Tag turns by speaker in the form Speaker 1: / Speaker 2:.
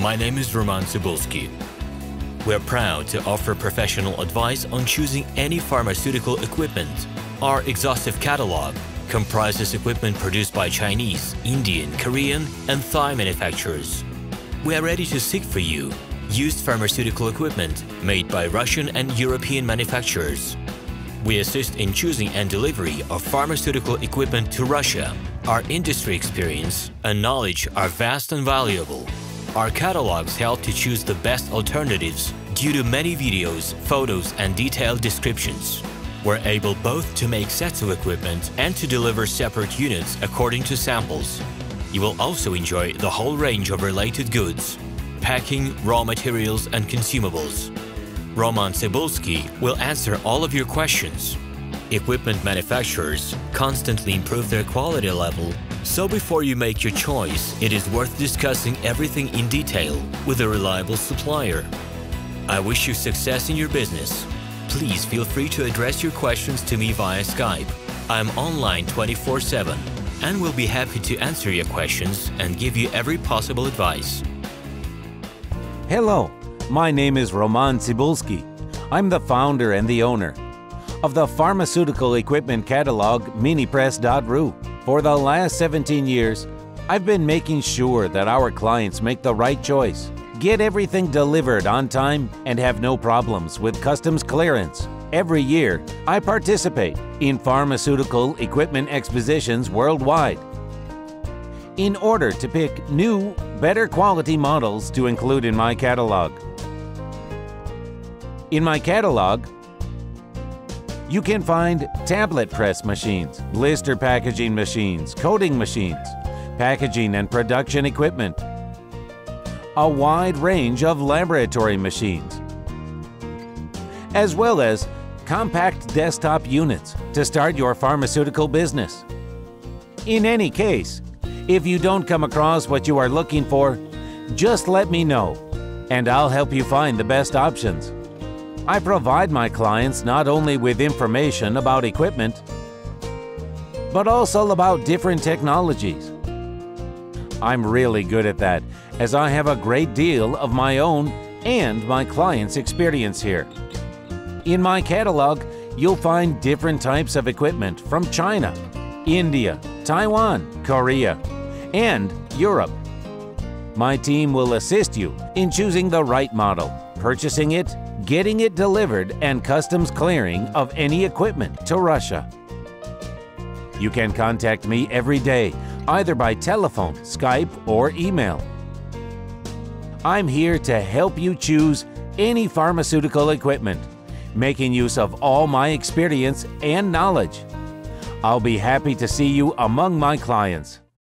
Speaker 1: My name is RomanTsibulsky. We're proud to offer professional advice on choosing any pharmaceutical equipment. Our exhaustive catalog comprises equipment produced by Chinese, Indian, Korean, and Thai manufacturers. We are ready to seek for you used pharmaceutical equipment made by Russian and European manufacturers. We assist in choosing and delivery of pharmaceutical equipment to Russia. Our industry experience and knowledge are vast and valuable. Our catalogs help to choose the best alternatives due to many videos, photos, and detailed descriptions. We're able both to make sets of equipment and to deliver separate units according to samples. You will also enjoy the whole range of related goods, packing, raw materials, and consumables. RomanTsibulsky will answer all of your questions. Equipment manufacturers constantly improve their quality level, so before you make your choice, it is worth discussing everything in detail with a reliable supplier. I wish you success in your business. Please feel free to address your questions to me via Skype. I'm online 24/7 and will be happy to answer your questions and give you every possible advice.
Speaker 2: Hello, my name is RomanTsibulsky. I'm the founder and the owner of the pharmaceutical equipment catalog Minipress.ru. For the last 17 years, I've been making sure that our clients make the right choice, get everything delivered on time, and have no problems with customs clearance. Every year, I participate in pharmaceutical equipment expositions worldwide in order to pick new, better quality models to include in my catalog. In my catalog, you can find tablet press machines, blister packaging machines, coating machines, packaging and production equipment, a wide range of laboratory machines, as well as compact desktop units to start your pharmaceutical business. In any case, if you don't come across what you are looking for, just let me know, and I'll help you find the best options. I provide my clients not only with information about equipment, but also about different technologies. I'm really good at that, as I have a great deal of my own and my clients' experience here. In my catalog, you'll find different types of equipment from China, India, Taiwan, Korea, and Europe. My team will assist you in choosing the right model, purchasing it, getting it delivered, and customs clearing of any equipment to Russia. You can contact me every day, either by telephone, Skype, or email. I'm here to help you choose any pharmaceutical equipment, making use of all my experience and knowledge. I'll be happy to see you among my clients.